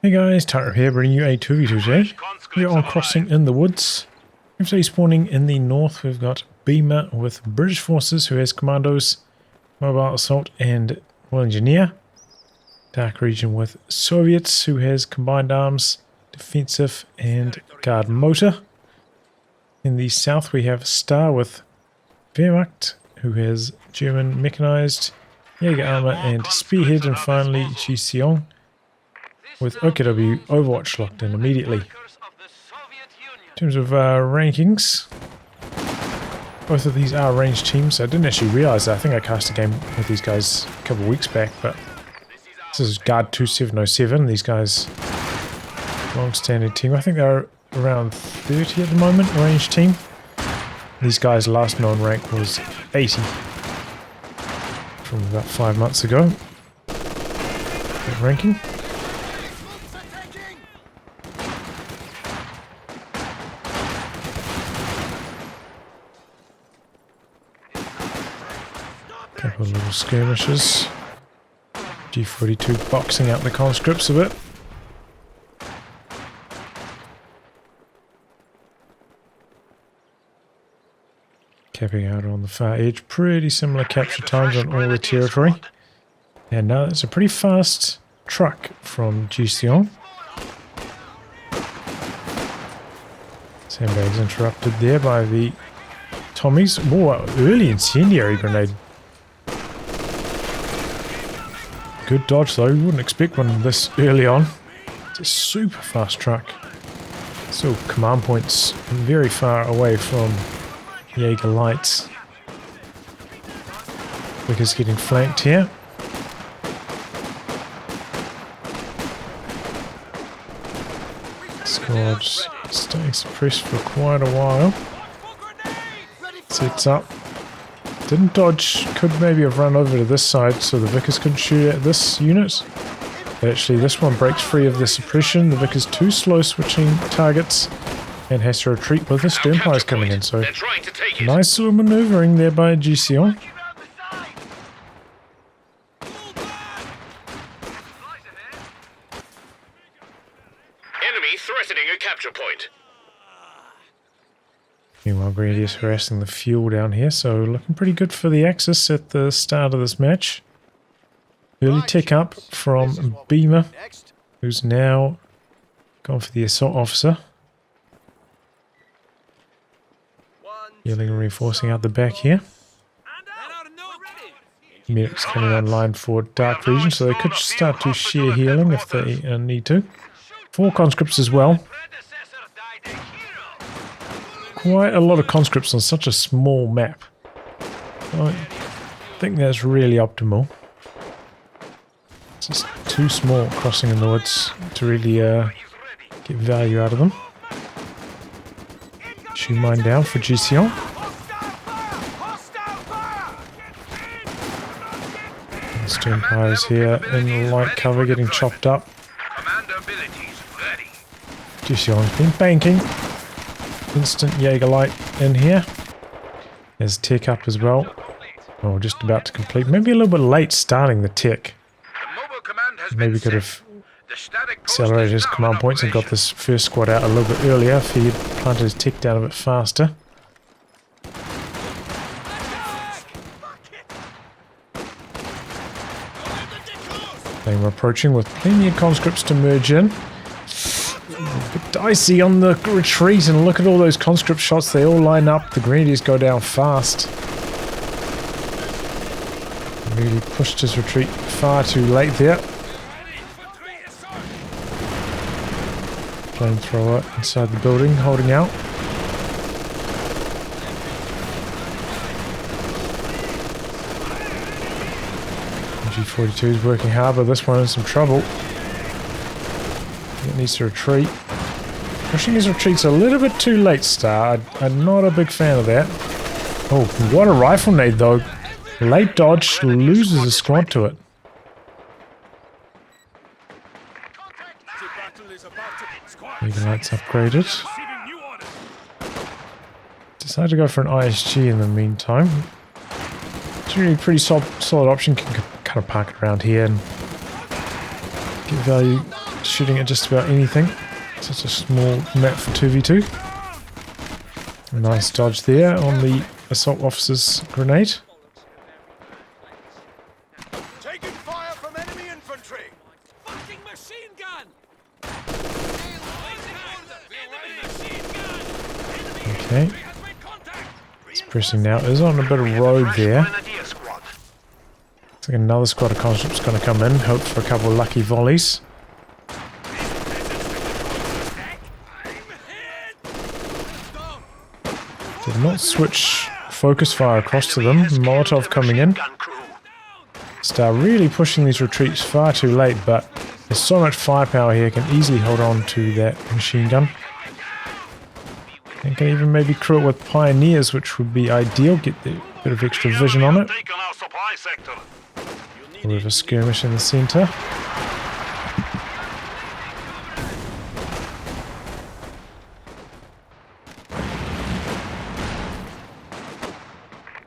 Hey guys, Tyro here, bringing you a 2v2 today. We are crossing in the woods. Today spawning in the north, we've got Beamer with British forces, who has commandos, mobile assault and well engineer. DarkRegion with Soviets, who has combined arms, defensive and guard motor. In the south we have Star with Wehrmacht, who has German mechanized, Jaeger armor and spearhead, and finally Jiseong with OKW Overwatch locked in immediately. In terms of rankings, both of these are ranged teams. I didn't actually realize that. I think I cast a game with these guys a couple of weeks back, but this is Guard 2707. These guys, long-standing team. I think they're around 30 at the moment, ranged team. These guys' last known rank was 80 from about 5 months ago. That ranking. Couple of little skirmishes. G42 boxing out the conscripts a bit. Capping out on the far edge. Pretty similar capture times on all the territory. And now it's a pretty fast truck from Jiseong. Sandbags interrupted there by the Tommies. Whoa, early incendiary grenade. Good dodge though, you wouldn't expect one this early on. It's a super fast truck. Still command points very far away from Jaeger lights. Vickers getting flanked here. Squad's staying suppressed for quite a while. Sets up. Didn't dodge, could maybe have run over to this side so the Vickers couldn't shoot at this unit. But actually this one breaks free of the suppression. The Vickers too slow switching targets and has to retreat with the Sternfires coming in. So nice little maneuvering there by Jiseong. Enemy threatening a capture point. Meanwhile, Grenadiers harassing the fuel down here, so looking pretty good for the Axis at the start of this match. Early tech up from Beamer, who's now gone for the assault officer. Healing and reinforcing out the back here. Medics coming online for DarkRegion, so they could start to share healing if they need to. 4 conscripts as well. Quite a lot of conscripts on such a small map. I think that's really optimal. It's just too small crossing in the woods to really get value out of them. Shoot mine down for Jiseong. Sternfires here in light cover getting chopped up. Jiseong's been banking. Instant Jaeger light in here. There's tech up as well. Oh, just about to complete. Maybe a little bit late starting the tech. Maybe could have accelerated his command points and got this first squad out a little bit earlier if he had planted his tech down a bit faster. They were approaching with plenty of conscripts to merge in. A bit dicey on the retreat, and look at all those conscript shots. They all line up. The Grenadiers go down fast. Really pushed his retreat far too late there. Flamethrower inside the building, holding out. G42 is working hard, but this one in some trouble. It needs to retreat. Pushing his retreats a little bit too late, Star. I'm not a big fan of that. Oh, what a rifle nade though. Late dodge, loses a squad to it. Jaeger lights upgraded. Decided to go for an ISG in the meantime. It's really a pretty solid option. Can kind of park it around here and get value shooting at just about anything. Such a small map for 2v2. Nice dodge there on the assault officer's grenade. Taking fire from enemy infantry. Fucking machine gun! Okay. It's pressing now. It's on a bit of road there. Looks like another squad of conscripts going to come in. Hope for a couple of lucky volleys. Did not switch focus fire across to them. Molotov coming in. Start really pushing these retreats far too late, but there's so much firepower here, can easily hold on to that machine gun. And can even maybe crew it with pioneers, which would be ideal. Get the bit of extra vision on it. A bit of a skirmish in the center.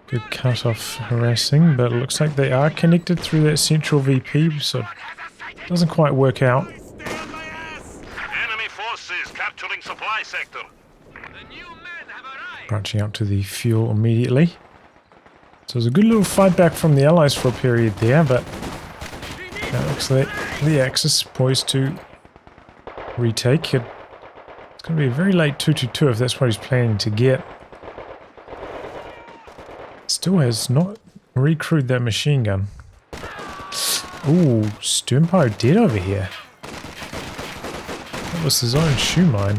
Good cut off harassing, but it looks like they are connected through that central VP, so it doesn't quite work out. Enemy forces capturing supply sector. Branching out to the fuel immediately. So there's a good little fight back from the Allies for a period there, but it looks like the Axis poised to retake it. It's going to be a very late 2-2-2 if that's what he's planning to get. Still has not recrewed that machine gun. Ooh, Sternpire dead over here. That was his own shoe mine.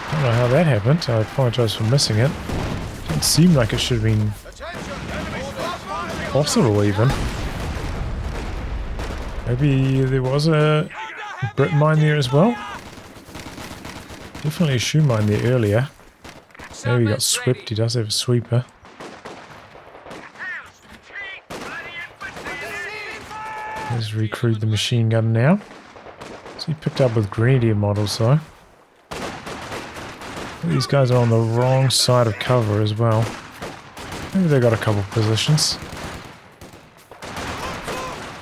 I don't know how that happened. I apologize for missing it. Didn't seem like it should have been possible even. Maybe there was a Brit mine there as well. Definitely a shoe mine there earlier. Maybe he got swept. He does have a sweeper. He's recrewed the machine gun now. So he picked up with Grenadier models though. These guys are on the wrong side of cover as well. Maybe they got a couple positions.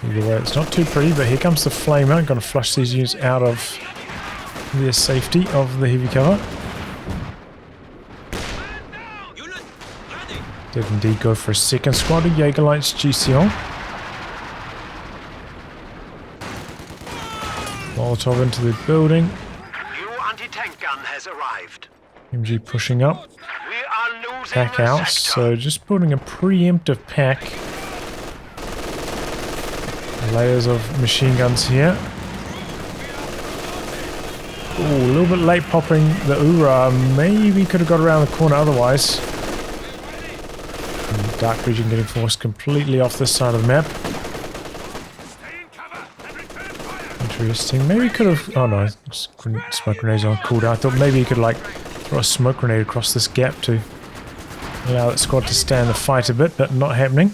Either way, it's not too pretty, but here comes the flamer. Going to flush these units out of their safety of the heavy cover. Did indeed go for a second squad of Jaegerlights Jiseong. Molotov into the building. New anti-tank gun has arrived. MG pushing up. We are losing Pack the out. sector. So just building a preemptive pack. Layers of machine guns here. Ooh, a little bit late popping the URA. Maybe could have got around the corner otherwise. DarkRegion getting forced completely off this side of the map. Interesting. Maybe he could have... Oh no, smoke grenades on cooldown. I thought maybe he could like throw a smoke grenade across this gap to allow that squad to stand the fight a bit, but not happening.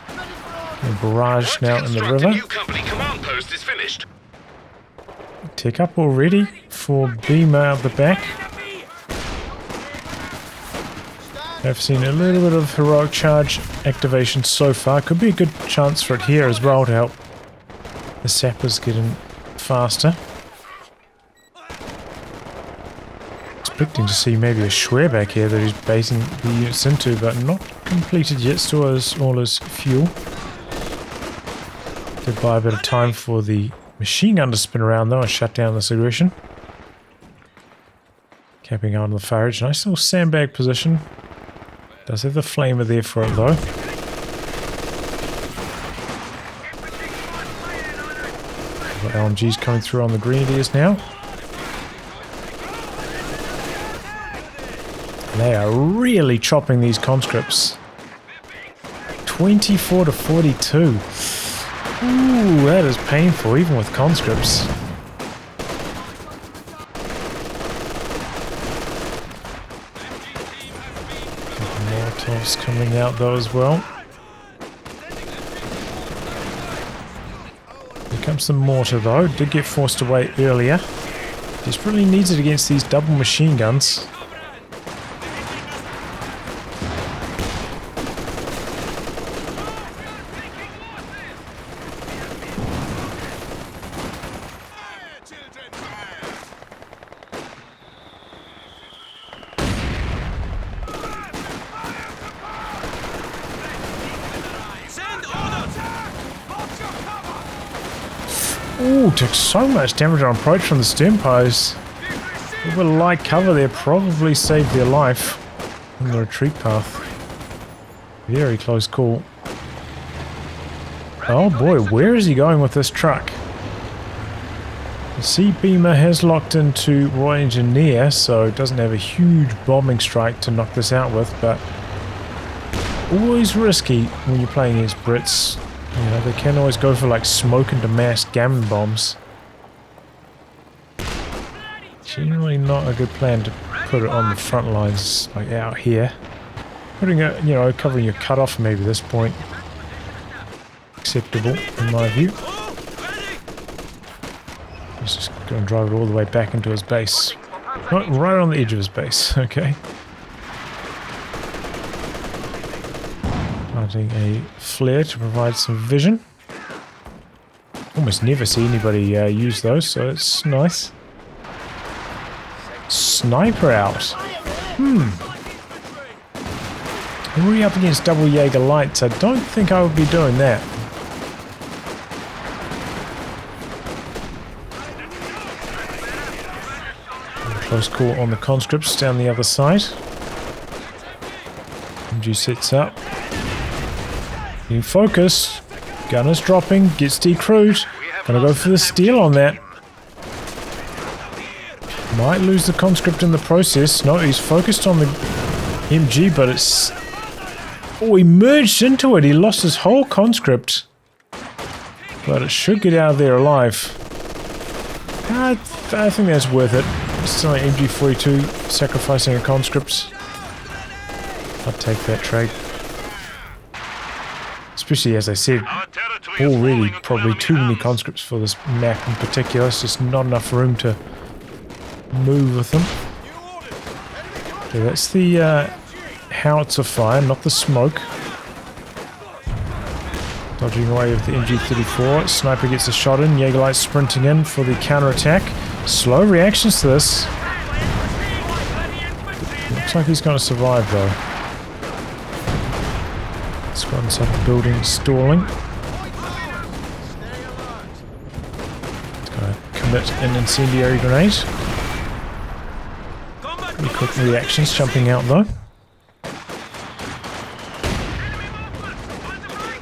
A barrage now in the river. New company command post is finished. Tick up already for Beamer out the back. I've seen a little bit of heroic charge activation so far. Could be a good chance for it here as well to help the sappers get in faster. Expecting to see maybe a Schwer back here that he's basing the units into, but not completed yet. Still has all his fuel. Did buy a bit of time for the machine gun to spin around though and shut down this aggression. Capping out on the far edge. Nice little sandbag position. Does have the flamer there for it though. The LMG's coming through on the Grenadiers now. They are really chopping these conscripts. 24 to 42. Ooh, that is painful even with conscripts. Molotovs coming out though as well. Here comes some mortar though. Did get forced away earlier. Desperately needs it against these double machine guns. Ooh, took so much damage on approach from the stern post. With a light cover there, probably saved their life on the retreat path. Very close call. Oh boy, where is he going with this truck? The Sea Beamer has locked into Roy Engineer, so it doesn't have a huge bombing strike to knock this out with, but always risky when you're playing against Brits. You know, they can always go for like smoke and mass gammon bombs. Generally not a good plan to put it on the front lines, like out here. Putting it, you know, covering your cutoff maybe at this point. Acceptable in my view. He's just going to drive it all the way back into his base. Right on the edge of his base, okay. Planting a flare to provide some vision. Almost never see anybody use those, so it's nice. Sniper out. We're up against double Jaeger lights. I don't think I would be doing that. Close call on the conscripts down the other side. MG sets up. In focus. Gunner's dropping. Gets decrewed. Gonna go for the steal on that. Might lose the conscript in the process. No, he's focused on the MG, but it's... Oh, he merged into it. He lost his whole conscript. But it should get out of there alive. I think that's worth it. Still an MG42 sacrificing a conscript. I'd take that trade. Especially, as I said, already probably too many conscripts for this map in particular. It's just not enough room to move with them. Okay, that's the howitzer fire, not the smoke. Dodging away with the MG34. Sniper gets a shot in. Jaegerlight sprinting in for the counter-attack. Slow reactions to this. Looks like he's going to survive though. Squad inside the building stalling. He's going to commit an incendiary grenade. Pretty quick reactions jumping out though.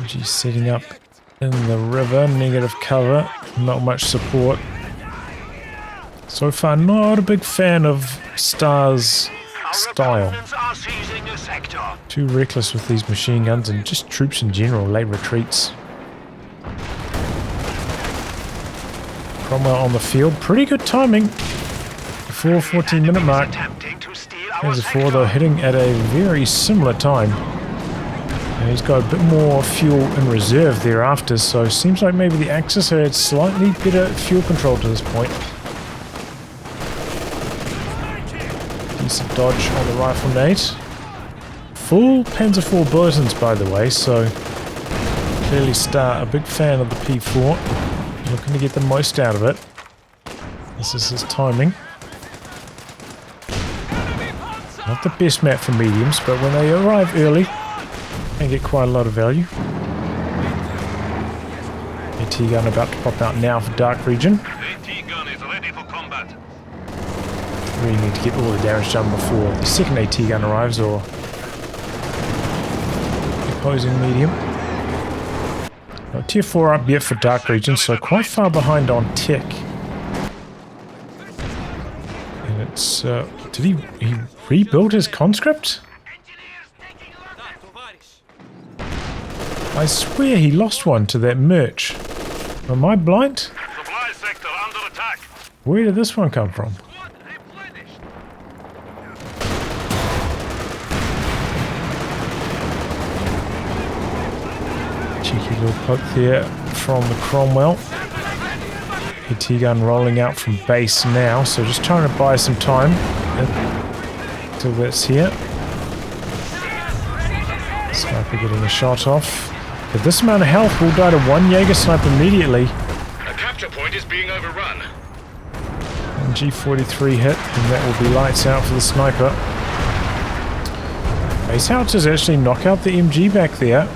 He's setting up in the river, negative cover, not much support. So far, not a big fan of Star's style. Too reckless with these machine guns and just troops in general, late retreats. Cromwell on the field, pretty good timing. Before 14-minute mark. There's a 4 though, hitting at a very similar time. And he's got a bit more fuel in reserve thereafter, so seems like maybe the Axis had slightly better fuel control to this point. Decent dodge on the rifle nade. Full Panzer IV bulletins, by the way, so clearly Star a big fan of the P4. Looking to get the most out of it. This is his timing. Not the best map for mediums, but when they arrive early, they get quite a lot of value. AT gun about to pop out now for DarkRegion. AT gun is ready for combat. Really need to get all the damage done before the second AT gun arrives, or the opposing medium. Now, tier 4 up yet for DarkRegion, so quite far behind on tech. And it's did he rebuild his conscript? I swear he lost one to that merch. Am I blind? Supply sector under attack. Where did this one come from? Cheeky little poke there from the Cromwell. AT gun rolling out from base now, so just trying to buy some time until that's here. Sniper getting a shot off. With this amount of health, we'll die to one Jaeger sniper immediately. A capture point is being overrun. And G43 hit, and that will be lights out for the sniper. Base howitzers actually knock out the MG back there.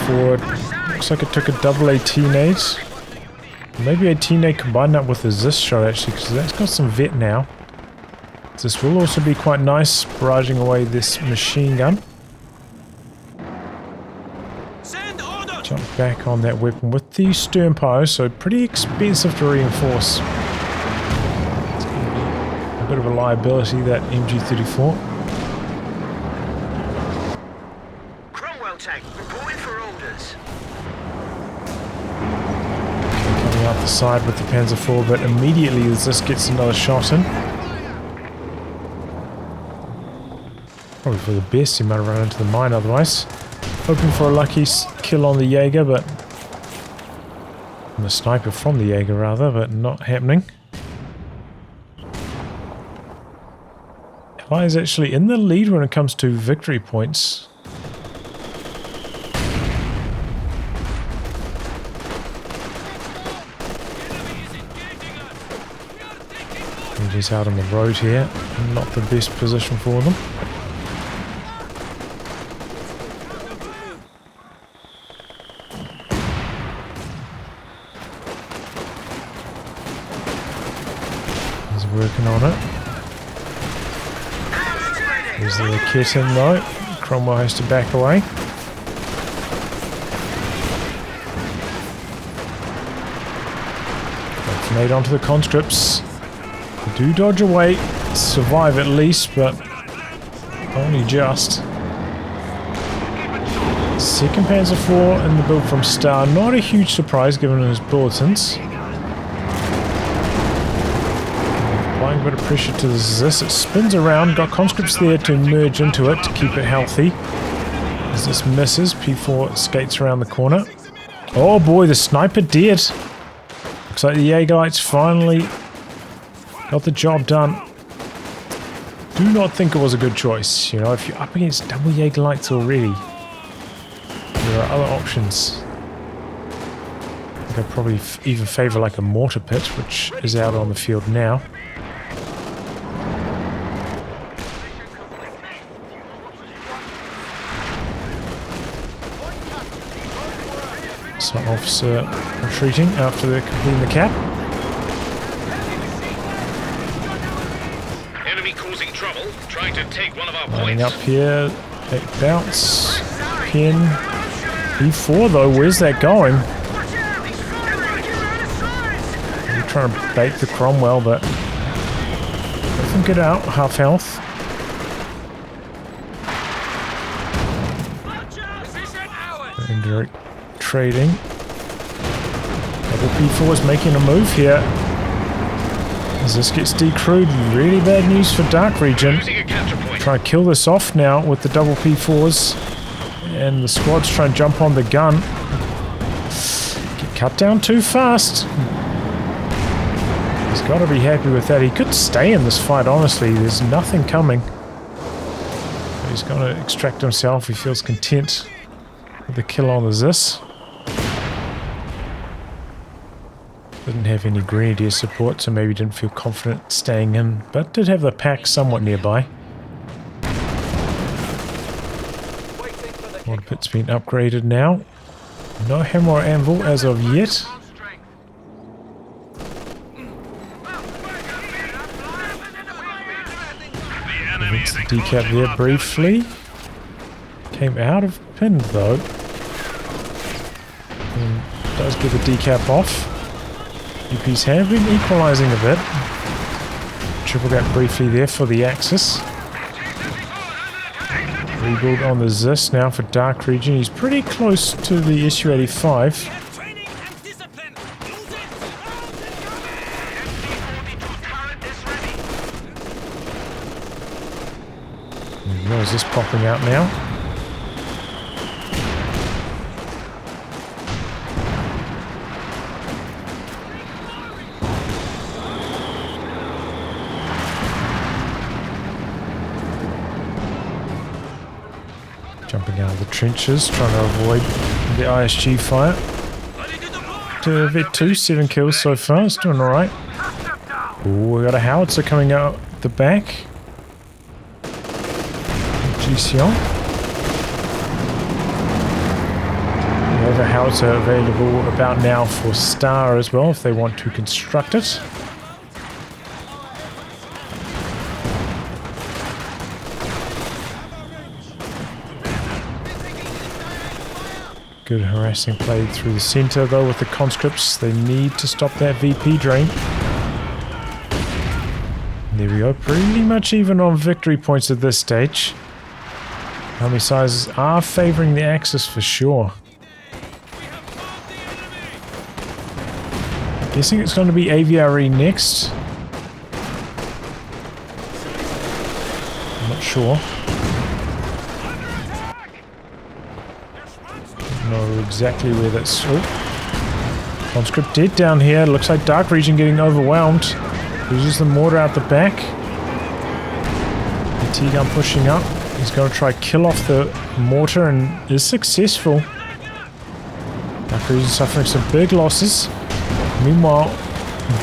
forward. Looks like it took a double AT nade. Maybe AT nade combined that with the Zis shot actually, because that's got some vet now. This will also be quite nice, barraging away this machine gun. Jump back on that weapon with the stern power, so pretty expensive to reinforce. It's going to be a bit of a liability, that MG34. Cromwell tank, reporting for orders. Coming out the side with the Panzer IV, but immediately as this gets another shot in. Probably for the best, he might have run into the mine otherwise. Hoping for a lucky kill on the Jaeger, but... on the sniper from the Jaeger rather, but not happening. Ally is actually in the lead when it comes to victory points. He's out on the road here, not the best position for them. He's working on it. There's the kit in though. Cromwell has to back away. Grenade onto the conscripts. They do dodge away, survive at least, but only just. Second Panzer IV in the build from Star, not a huge surprise given his bulletins. Applying a bit of pressure to this, it spins around, got conscripts there to merge into it to keep it healthy. As this misses, P4 skates around the corner. Oh boy, the sniper did! Looks like the Jaegerlights finally got the job done. Do not think it was a good choice. You know, if you're up against double Jaegerlights already, there are other options. I think I'd probably even favour like a mortar pit, which is out on the field now. So officer retreating after they're completing the cap. Trying to take one of our Lining points. up here, take bounce, pin. E4 though, where's that going? You're trying to bait the Cromwell, but let them get out, half health. Indirect trading. Double P4 is making a move here. As this gets decrewed, really bad news for DarkRegion. Try to kill this off now with the double P4s. And the squad's trying to jump on the gun. Get cut down too fast. He's got to be happy with that. He could stay in this fight, honestly. There's nothing coming. But he's going to extract himself. He feels content with the kill on the Zis. Didn't have any grenadier support, so maybe didn't feel confident staying in, but did have the pack somewhat nearby. Water pit's been upgraded now. No hammer or anvil as of yet. Gets the decap there briefly. Came out of pin though. And does get the decap off. UPs have been equalising a bit. Triple gap briefly there for the Axis. Rebuild on the Zis now for DarkRegion. He's pretty close to the Su-85. Where is this popping out now? Jumping out of the trenches, trying to avoid the ISG fire. To Vet 2, 7 kills so far, it's doing alright. Oh, we got a howitzer coming out the back. Jiseong. howitzer available about now for Star as well, if they want to construct it. Good harassing play through the center though with the conscripts. They need to stop that VP drain. There we go, pretty much even on victory points at this stage. Army sizes are favouring the Axis for sure. Guessing it's going to be AVRE next. I'm not sure. Don't know exactly where that's... Oh. Conscript dead down here. Looks like DarkRegion getting overwhelmed. Loses the mortar out the back. The T-gun pushing up. He's going to try kill off the mortar and is successful. DarkRegion suffering some big losses. Meanwhile,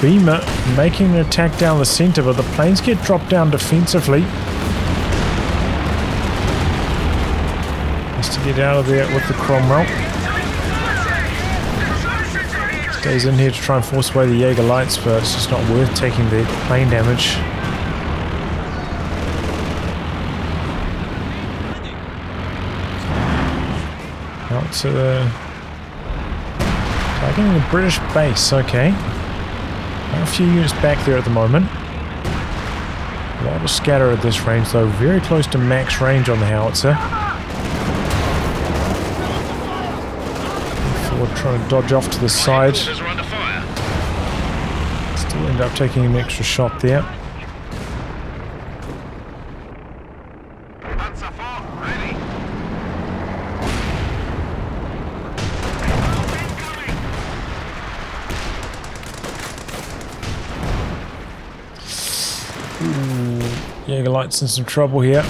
Beamer making an attack down the center, but the planes get dropped down defensively. Has to get out of there with the Cromwell. Stays in here to try and force away the Jaeger lights, but it's just not worth taking the plane damage. Out to the... targeting the British base, okay. A few units back there at the moment. A lot of scatter at this range though, very close to max range on the howitzer. Forward trying to dodge off to the side. Still end up taking an extra shot there. Jaeger lights in some trouble here.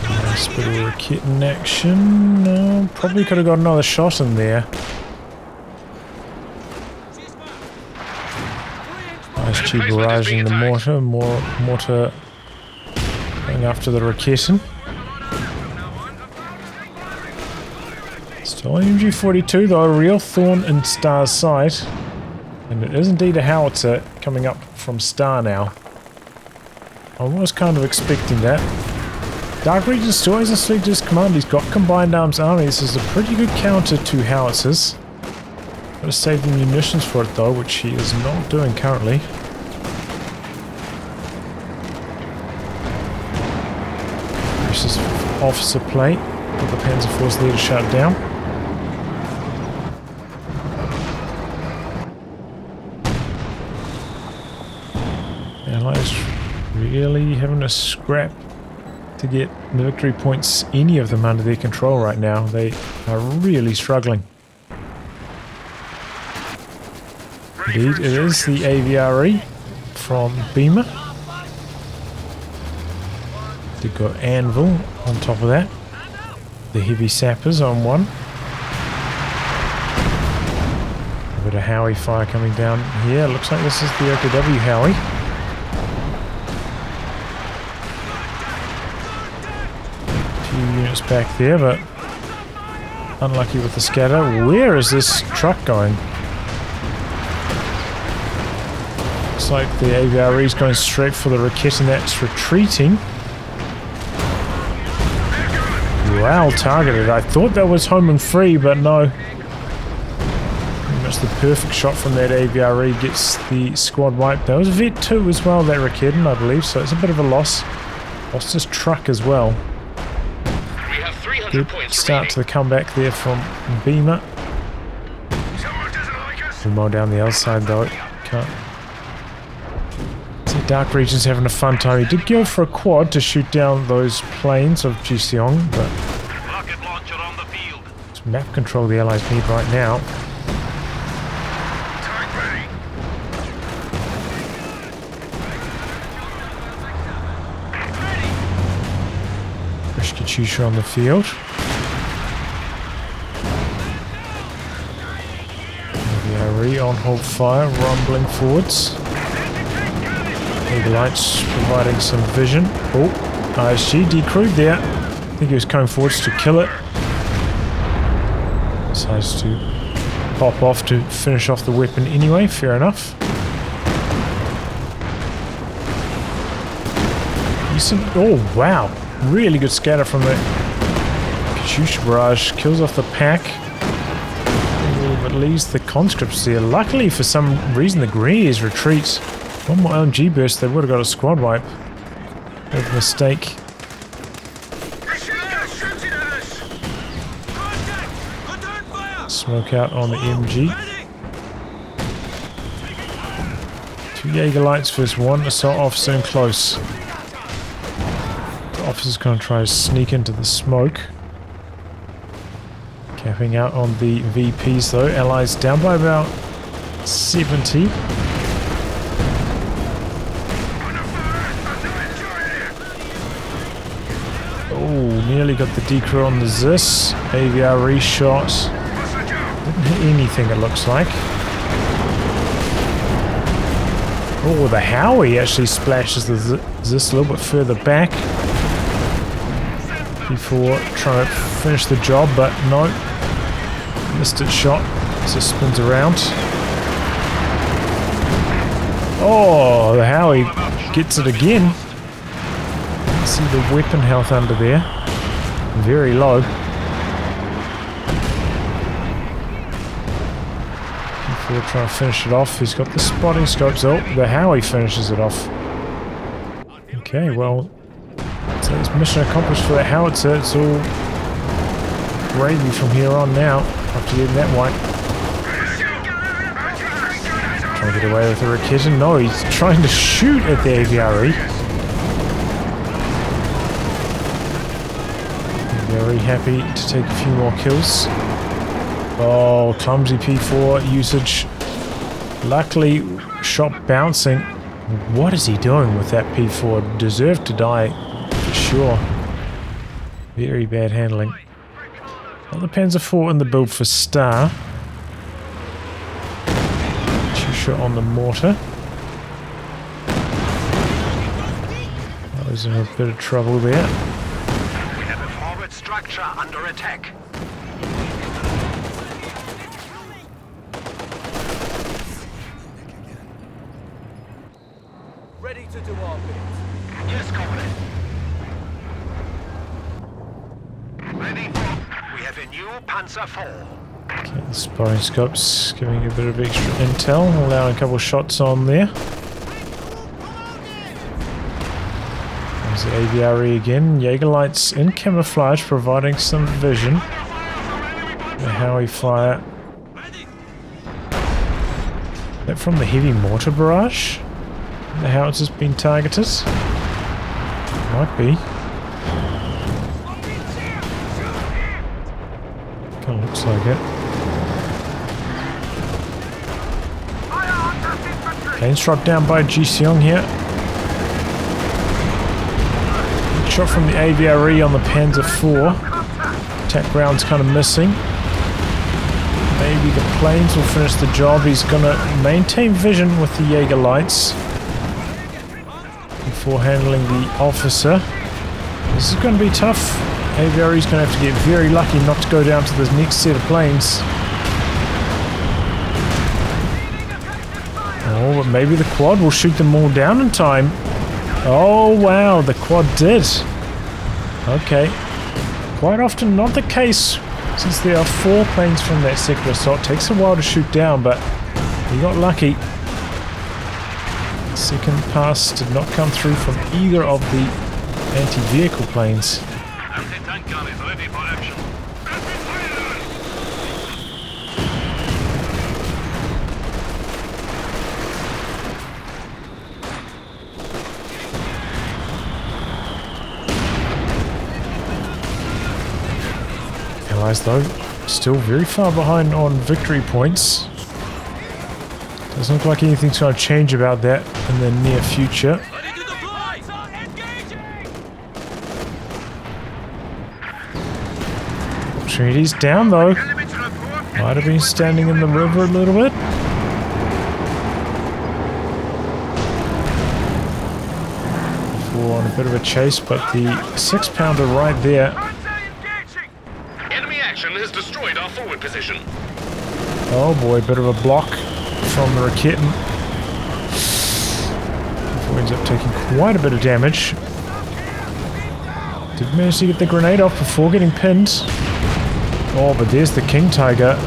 Nice bit of rocket in action. No, probably could have got another shot in there. Nice cheap barraging the mortar. More mortar going after the Raketin. Still MG42 though, a real thorn in Star's side. And it is indeed a howitzer coming up from Star now. I was kind of expecting that. DarkRegion still hasn't selected his command. He's got combined arms army. This is a pretty good counter to howitzers. Got to save the munitions for it though, which he is not doing currently. This is officer plate. Got the Panzer Force there to shut it down. Allies really having a scrap to get the victory points, any of them, under their control right now. They are really struggling. Indeed, it is the AVRE from Beamer. They've got Anvil on top of that. The heavy sappers on one. A bit of Howie fire coming down here. Looks like this is the OKW Howie. Units back there, but unlucky with the scatter. Where is this truck going? Looks like the AVRE is going straight for the Raketin that's retreating. Well targeted. I thought that was home and free, but no. Pretty much the perfect shot from that AVRE gets the squad wiped. That was Vet 2 as well, that Raketin, I believe, so it's a bit of a loss. Lost his truck as well. Good start to the comeback there from Beamer. We'll mow down the other side though. Can't. See, DarkRegion's having a fun time. He did go for a quad to shoot down those planes of Jiseong, but it's map control the Allies need right now. Katyusha on the field. AVRE on hold fire, rumbling forwards. Eagle lights providing some vision. Oh, ISG decrewed there. I think he was coming forwards to kill it. Decides to pop off to finish off the weapon anyway, fair enough. Decent. Oh wow, really good scatter from the Katyusha barrage. Kills off the pack. But leaves the conscripts there. Luckily for some reason the Grenadiers retreat. One more LMG burst, they would have got a squad wipe. Big mistake. Smoke out on the MG. 2 Jaeger lights versus 1 assault officer in close. The officer's going to try to sneak into the smoke. Capping out on the VPs though. Allies down by about 70. Oh, nearly got the decrew on the Zis. AVRE shot. Didn't hit anything it looks like. Oh, the Howie actually splashes the Zis a little bit further back. Before trying to finish the job, but no. Missed its shot, so it spins around. Oh, the Howie gets it again. See the weapon health under there. Very low. Before trying to finish it off, he's got the spotting scopes. Oh, the Howie finishes it off. Okay, well, so it's mission accomplished for the howitzer. It's all gravy from here on now. After getting that white. Trying to get away with the Rekitin. No, he's trying to shoot at the AVRE. Very happy to take a few more kills. Oh, clumsy P4 usage. Luckily, shot bouncing. What is he doing with that P4? Deserved to die, for sure. Very bad handling. Well, the Panzer IV in the build for Star. Katyusha on the mortar. I was in a bit of trouble there. We have a forward structure under attack. Ready to do our bit. Yes, comrade. Ready for... We have a new Panzer IV. Okay, the sparring scopes giving you a bit of extra intel, allowing a couple of shots on there. There's the AVRE again. Jaeger lights in camouflage, providing some vision. The Howie fire. That from the heavy mortar barrage? The howitzer's been targeted? Might be. Kind of looks like it. Planes shot down by Jiseong here. Shot from the AVRE on the Panzer IV. Attack ground's kind of missing. Maybe the planes will finish the job. He's going to maintain vision with the Jaeger lights before handling the officer. This is going to be tough. AVRE's going to have to get very lucky not to go down to the next set of planes. Oh, but maybe the quad will shoot them all down in time. Oh, wow, the quad did. Okay. Quite often not the case, since there are 4 planes from that sector assault. Takes a while to shoot down, but he got lucky. Second pass did not come through from either of the anti-vehicle planes. Anti-tank gun is ready for action. Allies, though, still very far behind on victory points. Doesn't look like anything's going to change about that in the near future. Ready to deploy! Engaging! Opportunities down, though. Might have been standing in the river a little bit. Before on a a bit of a chase, but the 6-pounder right there. Enemy action has destroyed our forward position. Oh boy, bit of a block from the Raketten. Ends up taking quite a bit of damage. Did manage to get the grenade off before getting pinned. Oh, but there's the King Tiger.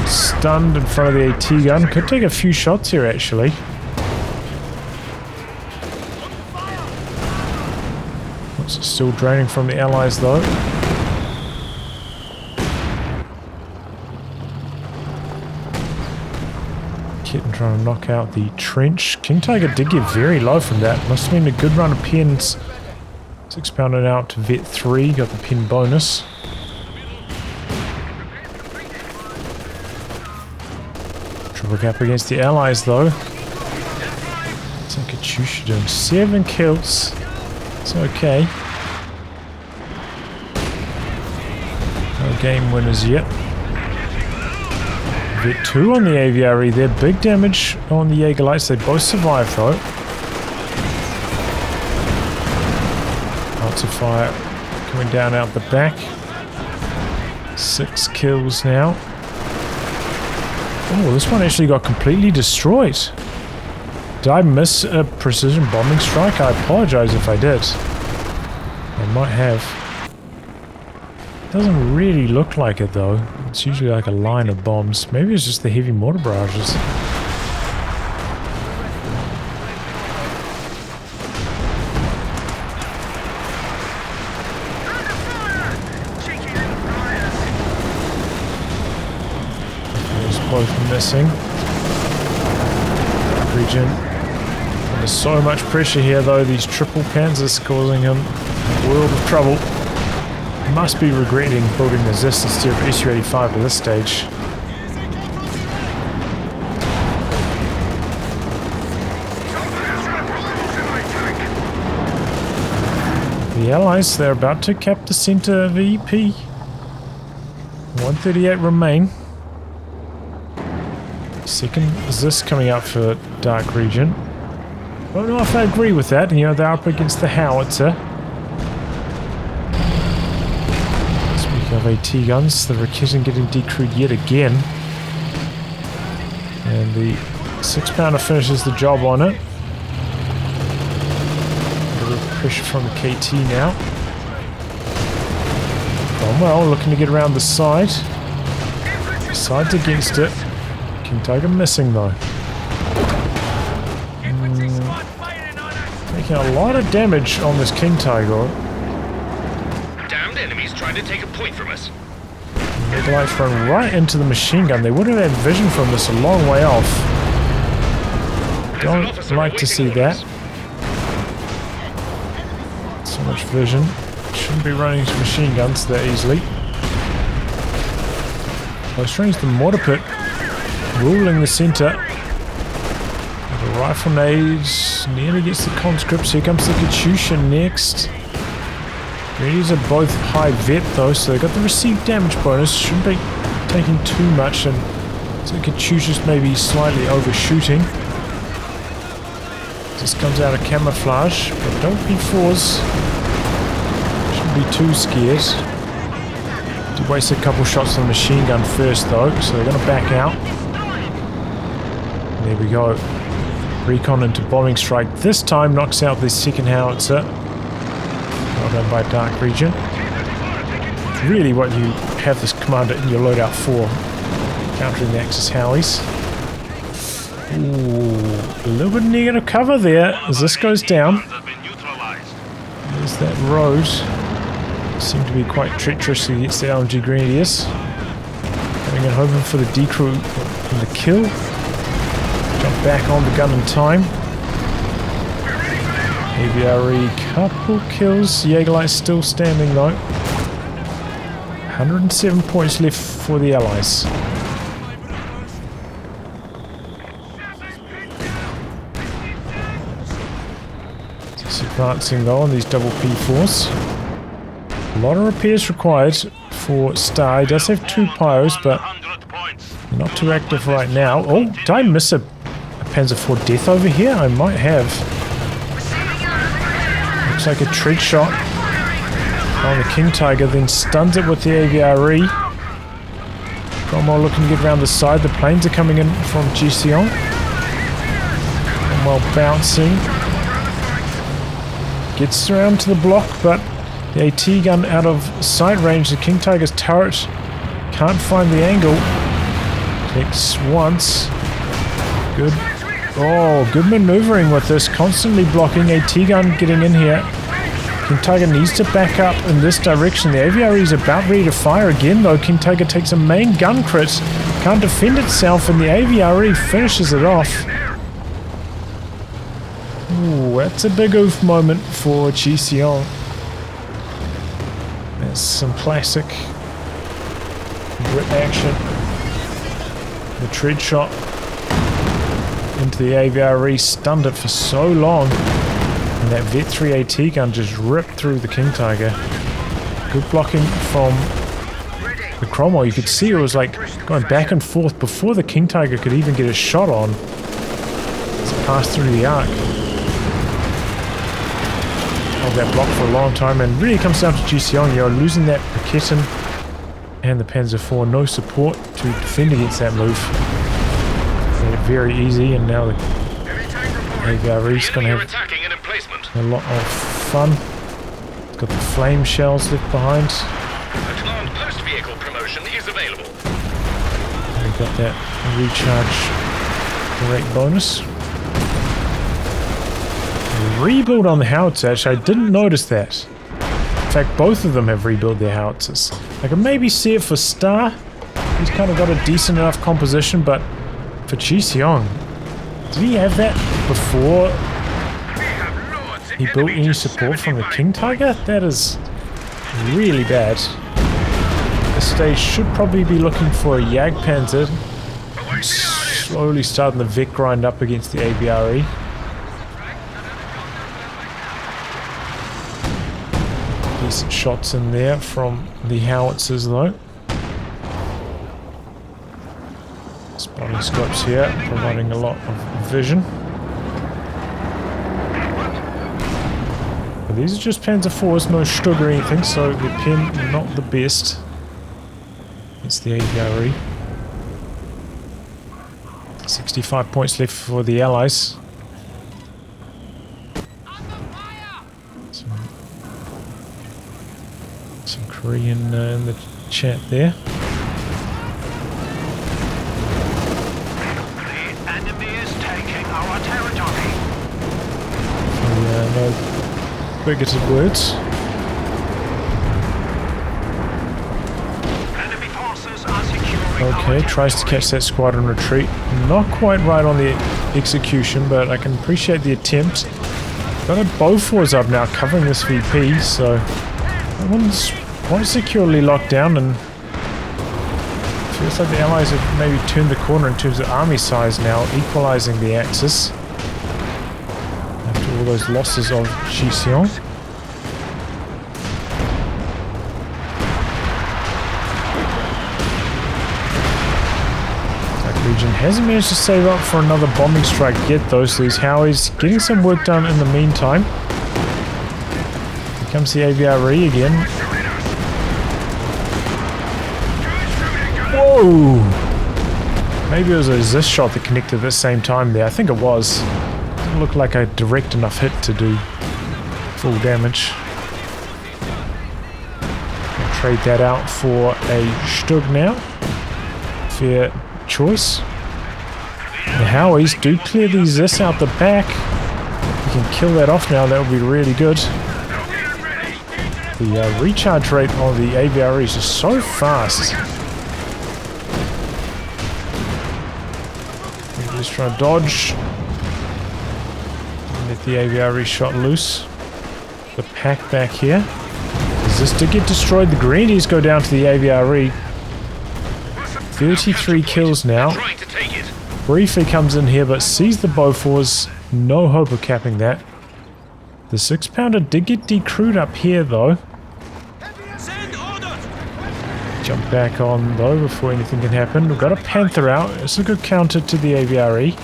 Stunned in front of the AT gun. Could take a few shots here, actually. It's still draining from the allies, though. Kitten trying to knock out the trench. King Tiger did get very low from that. Must have been a good run of pins. 6-pounder out to Vet 3. Got the pin bonus. Triple gap against the allies, though. So Katyusha doing 7 kills. It's okay. No game winners yet. Vet 2 on the AVRE there. Big damage on the Jaegerlights. They both survived, though. Lots of fire coming down out the back. 6 kills now. Oh, this one actually got completely destroyed. Did I miss a precision bombing strike? I apologize if I did. I might have. Doesn't really look like it, though. It's usually like a line of bombs. Maybe it's just the heavy mortar barrages. Both missing. DarkRegion. There's so much pressure here, though. These triple panzers causing him a world of trouble. Must be regretting building the Zist instead of SU-85 at this stage. The allies, they're about to cap the center of EP. 138 remain. Second Zist coming out for DarkRegion. I don't know if I agree with that. You know, they're up against the howitzer. Speaking of AT guns, the Raketten getting decrewed yet again. And the 6-pounder finishes the job on it. A little pressure from the KT now. Cromwell looking to get around the side. Sides against it. King Tiger missing, though. Making a lot of damage on this King Tiger. Damned enemies trying to take a point from us. Megalites run right into the machine gun. They would have had vision from this a long way off. Don't like to see that. So much vision. Shouldn't be running into machine guns that easily. Close range, the mortar pit ruling the center. The rifle nades nearly gets the conscripts. Here comes the Katyusha next. These are both high vet, though, so they got the received damage bonus. Shouldn't be taking too much, and so Katyusha's maybe slightly overshooting. Just comes out of camouflage, but don't be forced. Shouldn't be too scared. Did waste a couple shots on the machine gun first, though, so they're going to back out. There we go. Recon into bombing strike. This time knocks out the second howitzer. Well done by DarkRegion. It's really what you have this commander in your loadout for. Countering the Axis Howies. Ooh, a little bit of negative cover there as this goes down. There's that road. Seem to be quite treacherous against the LMG Grenadiers. Coming in hoping for the decrew and the kill. Jump back on the gun in time. AVRE couple kills. Jaegerlight's still standing though. 107 points left for the allies. Just advancing though on these double P4s. A lot of repairs required for Star. He does have 2 pyros, but not too active right now. Oh, did I miss a Panzer IV death over here? I might have. Looks like a tread shot on the King Tiger, then stuns it with the AVRE. Cromwell looking to get around the side. The planes are coming in from Jiseong. Cromwell bouncing. Gets around to the block, but the AT gun out of sight range. The King Tiger's turret can't find the angle. Connects once. Good. Oh, good maneuvering with this. Constantly blocking. AT gun getting in here. King Tiger needs to back up in this direction. The AVRE is about ready to fire again, though. King Tiger takes a main gun crit. Can't defend itself, and the AVRE finishes it off. Ooh, that's a big oof moment for Jiseong. There's some classic Brit action. The tread shot into the AVRE stunned it for so long. And that Vet 3 AT gun just ripped through the King Tiger. Good blocking from the Cromwell. You could see it was like going back and forth before the King Tiger could even get a shot on. It's passed through the arc. Held that block for a long time, and really comes down to Jiseong. You're losing that Paquetin and the Panzer IV. No support to defend against that move. Made it very easy, and now the AVRE's going to have a lot of fun. It's got the flame shells left behind. A command post vehicle promotion is available. And we've got that recharge rate bonus. Rebuild on the howitzer. Actually, I didn't notice that. In fact, both of them have rebuilt their howitzers. I can maybe see it for Star. He's kind of got a decent enough composition, but for Jiseong, did he have that before he built any support from the King Tiger? That is really bad. This stage should probably be looking for a Jagdpanzer. Slowly starting the Vec grind up against the AVRE. Decent shots in there from the howitzers though. Spotting scopes here, providing a lot of vision. But these are just Panzer IVs, no Stug or anything, so the pen not the best. It's the AVRE. 65 points left for the Allies. Some Korean in the chat there. The enemy is taking our territory. No bigoted words. Enemy forces are securing Okay, tries to catch that squadron retreat. Not quite right on the execution, but I can appreciate the attempt. Got a Bofors up now covering this VP, so that one's quite securely locked down, and feels like the Allies have maybe turned the corner in terms of army size now, equalizing the axis after all those losses of Jiseong. DarkRegion hasn't managed to save up for another bombing strike yet though, so these Howies getting some work done in the meantime. Here comes the AVRE again. Whoa! Maybe it was a Zis shot that connected at the same time there. I think it was. Didn't look like a direct enough hit to do full damage. I'll trade that out for a Stug now. Fair choice. The Howies do clear these Zis out the back. We can kill that off now, that would be really good. The recharge rate on the AVRE is just so fast. Let's try and dodge. Let the AVRE shot loose. The pack back here. As this did get destroyed, the Grenadiers go down to the AVRE. 33 kills now. Briefly comes in here, but sees the Bofors. No hope of capping that. The 6-pounder did get decrewed up here, though. Jump back on, though, before anything can happen. We've got a Panther out. It's a good counter to the AVRE.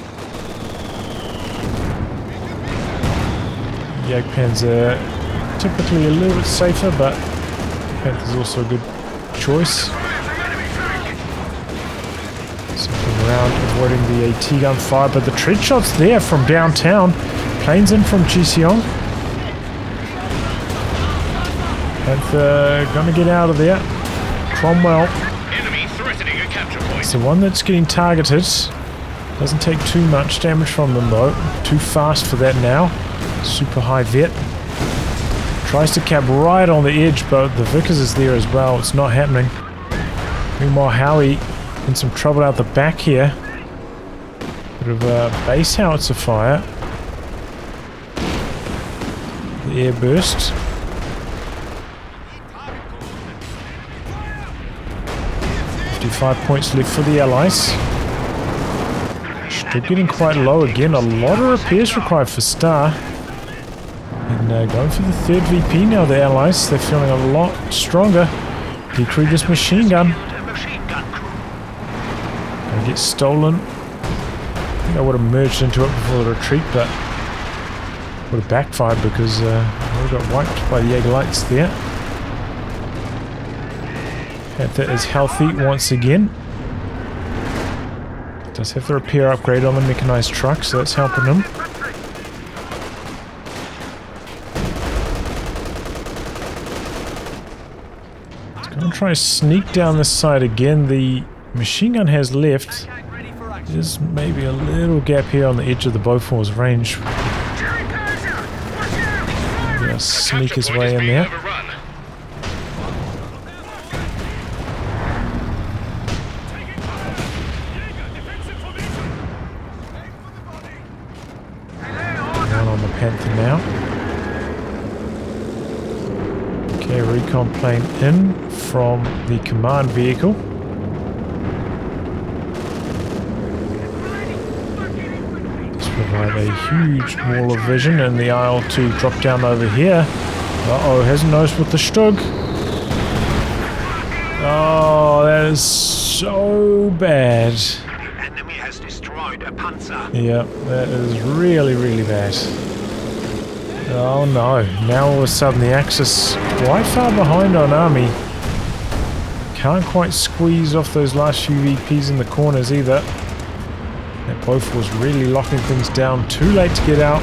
Jagdpanzer typically a little bit safer, but Panther's also a good choice. Something around avoiding the AT gun fire, but the tread shot's there from downtown. Planes in from Jiseong. Panther gonna get out of there. Cromwell. Enemy threatening a capture point. It's the one that's getting targeted. Doesn't take too much damage from them though. Too fast for that now. Super high vet. Tries to cap right on the edge, but the Vickers is there as well. It's not happening. Meanwhile, Howie in some trouble out the back here. Bit of a base howitzer fire. The air burst. Five points left for the Allies. Still getting quite low again. A lot of repairs required for Star. And going for the third VP now, the Allies. They're feeling a lot stronger. DarkRegion's machine gun. Gonna get stolen. I think I would have merged into it before the retreat, but would have backfired because we got wiped by the Jaeger lights there. Panther is healthy once again. Does have the repair upgrade on the mechanized truck, so that's helping him. He's going to try to sneak down this side again. The machine gun has left. There's maybe a little gap here on the edge of the Bofors range. Gonna sneak his way in there. Panther now. Okay, recon plane in from the command vehicle. Just provide a huge wall of vision and the aisle to drop down over here. Uh-oh, hasn't noticed with the Stug. Oh, that is so bad. The enemy has destroyed a Panzer. Yeah, that is really, really bad. Oh no, now all of a sudden the Axis quite far behind on Army. Can't quite squeeze off those last few VPs in the corners either. That both was really locking things down. Too late to get out.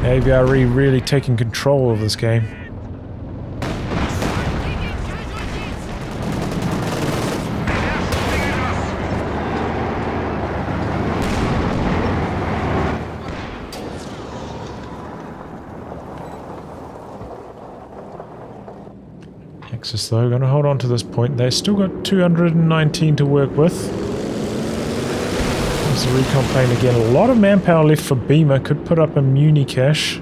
AVRE really taking control of this game. Axis though, going to hold on to this point. They've still got 219 to work with. There's the recon plane again. A lot of manpower left for Beamer. Could put up a Muni cache.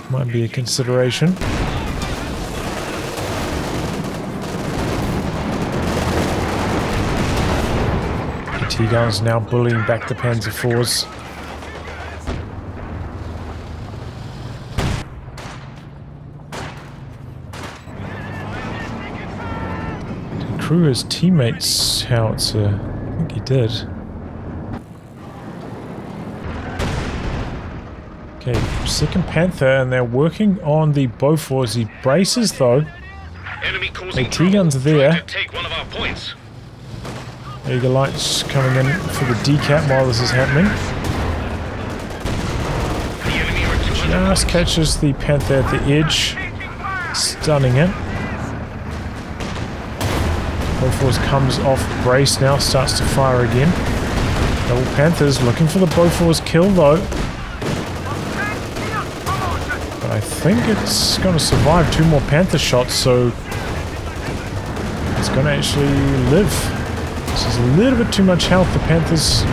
Might be a consideration. The T-guns now bullying back the Panzer IVs. Crew his teammates howitzer. I think he did. Okay, second Panther, and they're working on the Bofors. He braces though. Enemy causing T-guns are there. trying to take one of our points. Eager lights coming in for the decap while this is happening. The enemy are at 200 Just catches the Panther at the edge, stunning it. Bofors comes off brace now, starts to fire again. Double Panthers looking for the Bofors kill though. But I think it's going to survive 2 more Panther shots, so it's going to actually live. This is a little bit too much health. The Panthers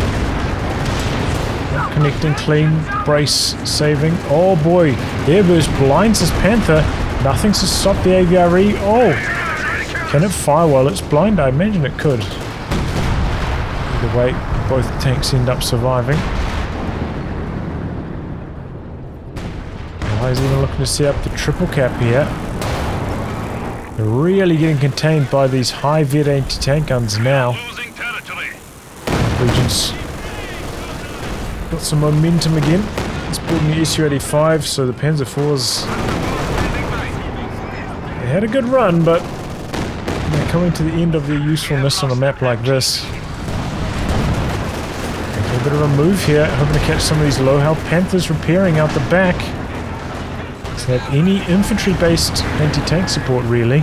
not connecting clean, brace saving. Oh boy, Airburst blinds this Panther. Nothing's to stop the AVRE. Oh! Can it fire while it's blind? I imagine it could. Either way, both tanks end up surviving. Allies even looking to set up the triple cap here. They're really getting contained by these high vet anti-tank guns now. Losing territory. Regents got some momentum again. It's building the SU-85, so the Panzer IVs, they had a good run, but they're coming to the end of their usefulness on a map like this. A bit of a move here, hoping to catch some of these low-health Panthers repairing out the back. Doesn't have any infantry-based anti-tank support, really.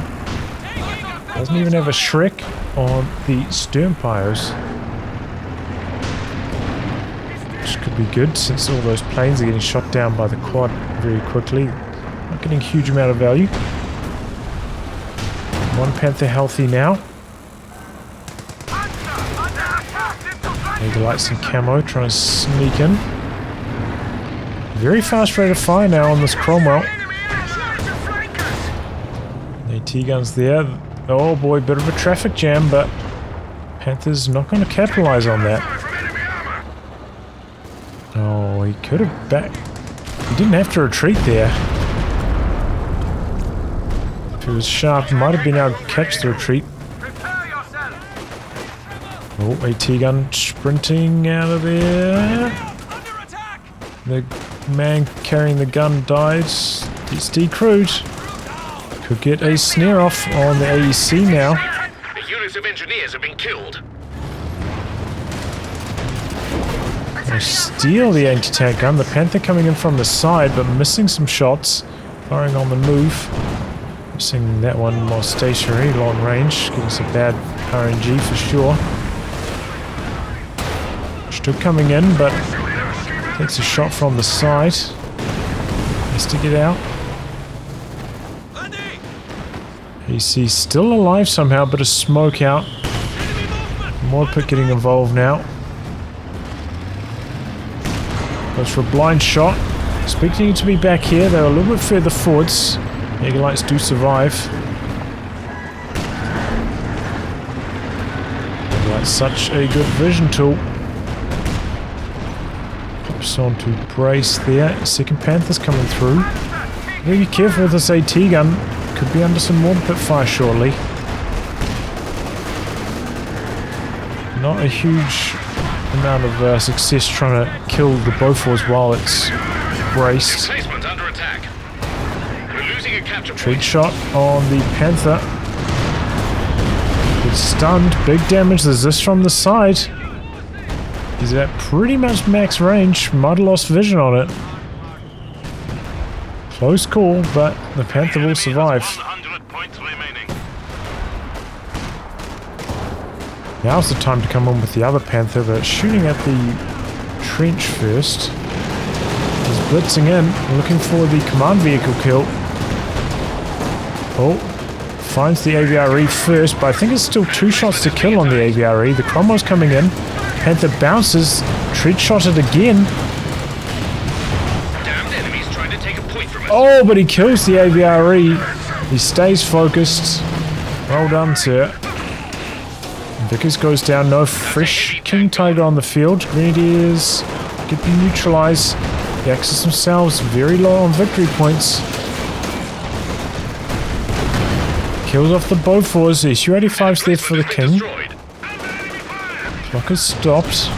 Doesn't even have a Shrek on the Sternpires. Which could be good, since all those planes are getting shot down by the quad very quickly. Not getting a huge amount of value. One Panther healthy now. Maybe light some camo, trying to sneak in. Very fast rate of fire now on this Cromwell. AT guns there. Oh boy, bit of a traffic jam, but Panther's not going to capitalize on that. Oh, he could have He didn't have to retreat there. If he was sharp, he might have been able to catch the retreat. Oh, AT gun sprinting out of there. The man carrying the gun died. It's decrewed. Could get a snare off on the AEC now. The units of engineers have been killed. Gonna steal the anti-tank gun. The Panther coming in from the side, but missing some shots. Firing on the move. Missing that one more stationary, long range. Getting some bad RNG for sure. Still coming in, but takes a shot from the side. Has to get out. AC still alive somehow, but a smoke out. Morpit getting involved now. Goes for a blind shot. Expecting it to be back here. They're a little bit further forwards. Megalites do survive. Megalites, such a good vision tool. Pops onto brace there. Second Panther's coming through. Be careful with this AT gun. Could be under some more pit fire shortly. Not a huge amount of success trying to kill the Bofors while it's braced. Under attack. We're losing a capture Retreat shot on the Panther. It's stunned. Big damage. There's this from the side. He's at pretty much max range. Might have lost vision on it. Close call, but the Panther will survive. Now's the time to come on with the other Panther, but shooting at the trench first. He's blitzing in, looking for the command vehicle kill. Oh, finds the AVRE first, but I think it's still 2 shots to kill on the AVRE. The Cromwell's coming in. Panther bounces, tread shot it again. Oh, but he kills the AVRE. He stays focused. Well done, sir. Vickers goes down. No fresh King Tiger on the field. Grenadiers get to neutralize. The Axis themselves very low on victory points. Kills off the Bofors. The SU-85's there for the King. Clock has stopped.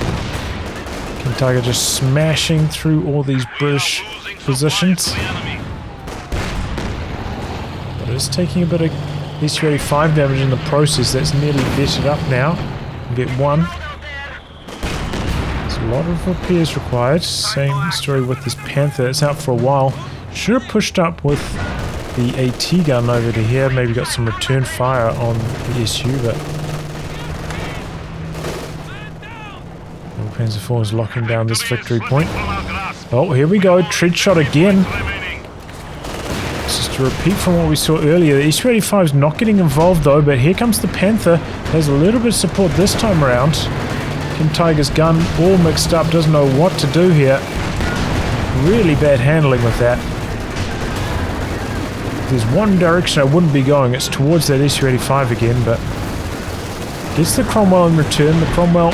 King Tiger just smashing through all these British positions. But it's taking a bit of SU-85 damage in the process. That's nearly vetted up now. We get one. There's a lot of repairs required. Same story with this Panther. It's out for a while. Should have pushed up with the AT gun over to here. Maybe got some return fire on the SU, but Panzer IV is locking down this victory point. Oh, here we go. Tread shot again. Just to repeat from what we saw earlier, the SU-85 is not getting involved though, but here comes the Panther. Has a little bit of support this time around. King Tiger's gun all mixed up, doesn't know what to do here. Really bad handling with that. If there's one direction I wouldn't be going, it's towards that SU-85 again, but gets the Cromwell in return. The Cromwell,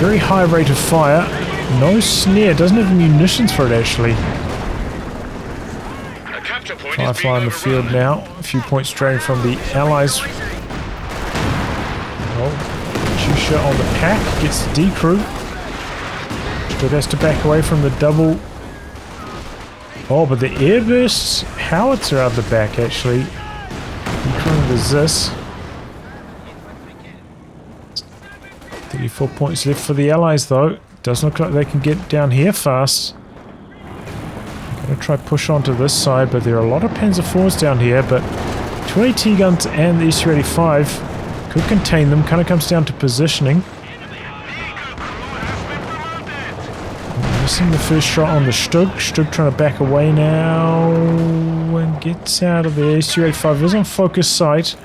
very high rate of fire. No snare, doesn't have munitions for it actually. Firefly in the field now. A few points drained from the Allies. Oh, Chusha on the pack. Gets the decrew. Still has to back away from the double. Oh, but the airburst howitzer out the back actually. Including the Zis. 34 points left for the Allies though. Doesn't look like they can get down here fast. Gonna try push onto this side, but there are a lot of Panzer IVs down here, but 2 AT guns and the SU-85 could contain them. Kind of comes down to positioning. Missing the first shot on the Stug. Stug trying to back away now and gets out of the SU-85 is on focus sight.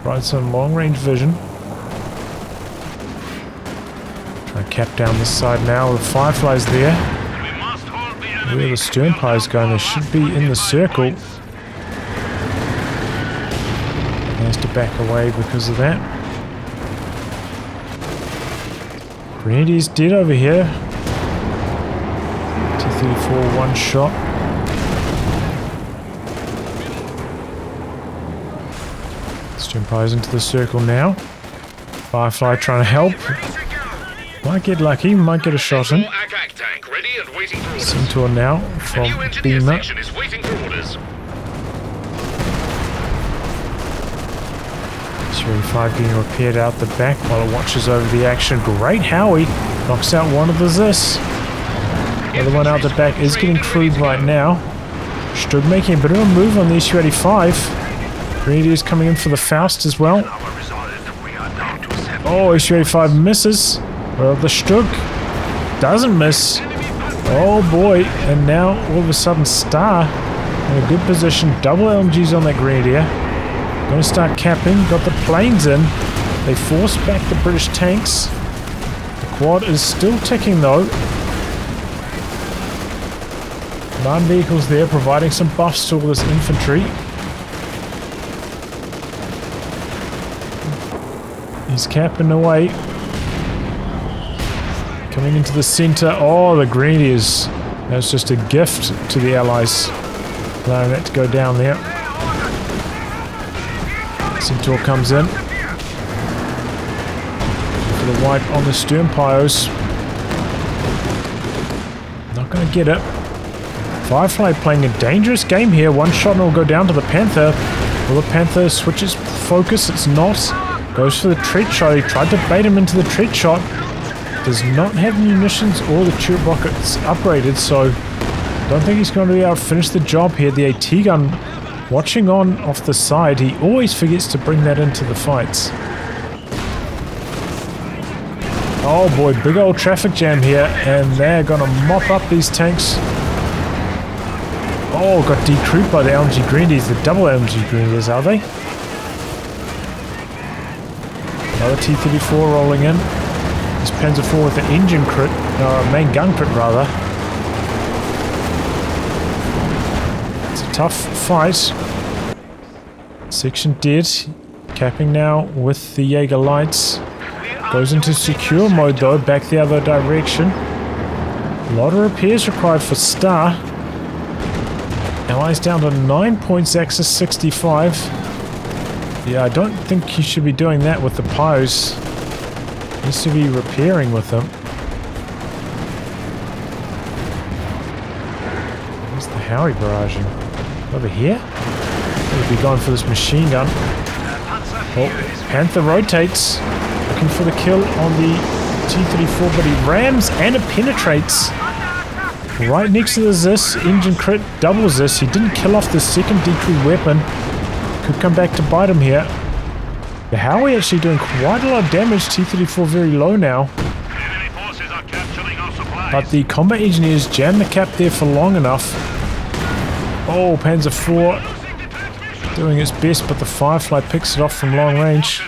Right, some long range vision. Trying to cap down this side now. The Firefly's there. Where are the Sternpires going? They should be in the circle. He has to back away because of that. Grenadier's dead over here. T-34 one shot. Sternpires into the circle now. Firefly trying to help. Might get lucky, might get a shot in. Centaur now from Beamer. SU-85 being repaired out the back while it watches over the action. Great Howie knocks out one of the Zis. The other one out the back is getting crewed right now. Stug making a bit of a move on the SU-85. Grenadier's coming in for the Faust as well. Oh, SU-85 misses. Well, the Stug doesn't miss. Oh boy, and now all of a sudden Star in a good position. Double LMGs on that Grenadier. Gonna start capping. Got the planes in. They force back the British tanks. The quad is still ticking though. Command vehicles there providing some buffs to all this infantry. He's capping away. Coming into the center. Oh, the Grenadiers. That's just a gift to the Allies. Allowing that to go down there. Centaur comes in. For the wipe on the Sternpires. Not going to get it. Firefly playing a dangerous game here. One shot and it'll go down to the Panther. Will the Panther switch its focus? It's not. Goes for the tread shot. He tried to bait him into the tread shot. Does not have munitions or the tube rockets upgraded, so don't think he's going to be able to finish the job here. The AT gun watching on off the side. He always forgets to bring that into the fights. Oh boy, big old traffic jam here, and they're going to mop up these tanks. Oh, got decrewed by the LMG Grenadiers, the double LMG Grenadiers, are they? Another T-34 rolling in. This Panzer IV with the engine crit, main gun crit rather. It's a tough fight. Section dead. Capping now with the Jaeger lights. Goes into secure mode though, back the other direction. A lot of repairs required for Star. Allies down to 9 points, Axis 65. Yeah, I don't think he should be doing that with the Pyos. Needs to be repairing with them. Where's the Howie barraging? Over here? He'll be going for this machine gun. Oh, Panther rotates. Looking for the kill on the T-34, but he rams and it penetrates. Right next to the Zis. Engine crit, double Zis. He didn't kill off the second decrewed weapon. Could come back to bite him here. The Howie actually doing quite a lot of damage. T-34 very low now. But the combat engineers jam the cap there for long enough. Oh, Panzer IV doing its best, but the Firefly picks it off from long range.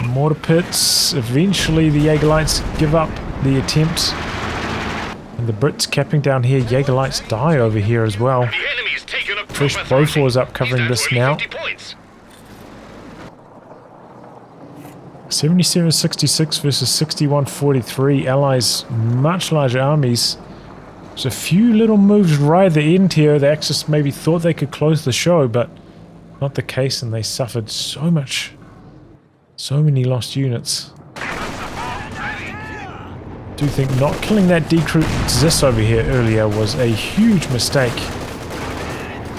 Mortar pits. Eventually the Jaeger lights give up the attempt. And the Brits capping down here. Jaeger lights die over here as well. Fresh Bofors up covering this now. 77-66 versus 61-43. Allies much larger armies. There's a few little moves right at the end here. The Axis maybe thought they could close the show, but not the case, and they suffered so much. So many lost units. do think not killing that decrew Zis over here earlier was a huge mistake.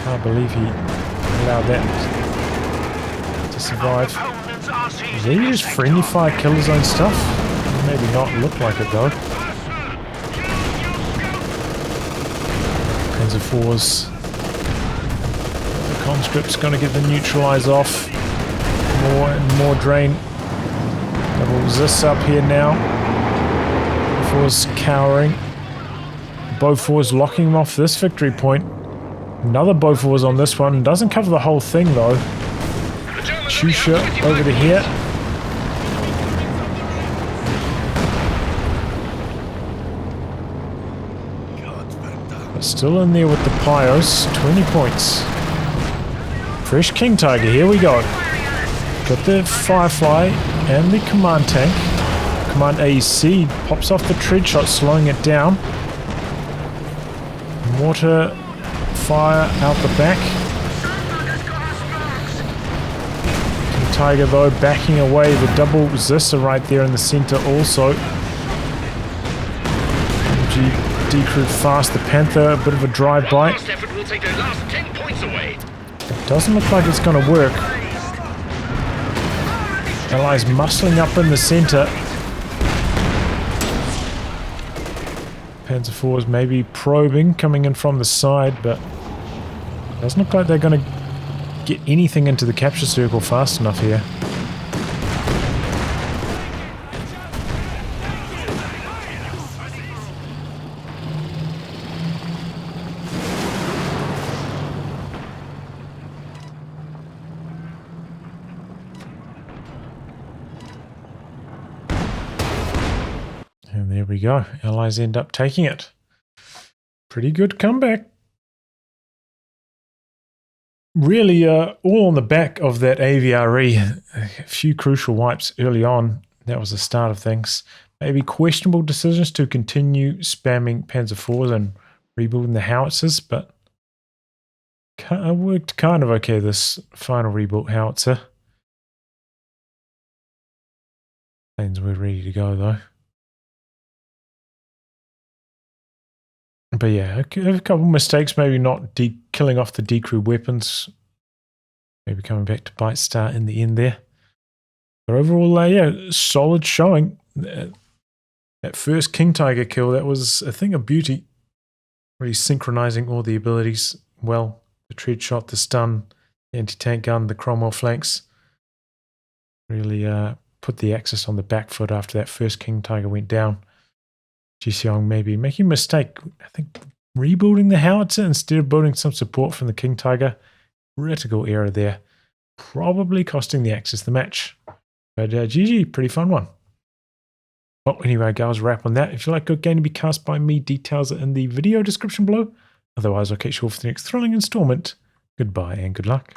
Can't believe he allowed that to survive. Is he just friendly fire kill his own stuff? Maybe not look like it though. Panzer IVs. The conscript's gonna get the neutralize off. More and more drain. Double Zis up here now. Fours cowering. Bofors locking him off this victory point. Another Bofors on this one. Doesn't cover the whole thing though. Shusha over to here. But still in there with the Pyos. 20 points. Fresh King Tiger. Here we go. Got the Firefly and the command tank. Command AEC pops off the tread shot, slowing it down. Mortar fire out the back. King Tiger though backing away. The double Zissa right there in the center also. MG decrew fast. The Panther a bit of a drive-by. It doesn't look like it's going to work. Allies muscling up in the center. Panzer IVs maybe probing, coming in from the side, but doesn't look like they're going to get anything into the capture circle fast enough here. And there we go. Allies end up taking it. Pretty good comeback. Really, all on the back of that AVRE. A few crucial wipes early on. That was the start of things. Maybe questionable decisions to continue spamming Panzer IVs and rebuilding the howitzers, but it worked kind of okay, this final rebuilt howitzer. Planes were ready to go though. But yeah, a couple mistakes, maybe not killing off the decrew weapons. Maybe coming back to bite star in the end there. But overall, yeah, solid showing. That first King Tiger kill, that was a thing of beauty. Really synchronizing all the abilities well. The tread shot, the stun, the anti-tank gun, the Cromwell flanks. Really put the Axis on the back foot after that first King Tiger went down. Jiseong maybe making a mistake. I think rebuilding the howitzer instead of building some support from the King Tiger. Critical error there. Probably costing the Axis the match. But GG, pretty fun one. Well, anyway, guys, wrap on that. If you like good game to be cast by me, details are in the video description below. Otherwise, I'll catch you all for the next thrilling installment. Goodbye and good luck.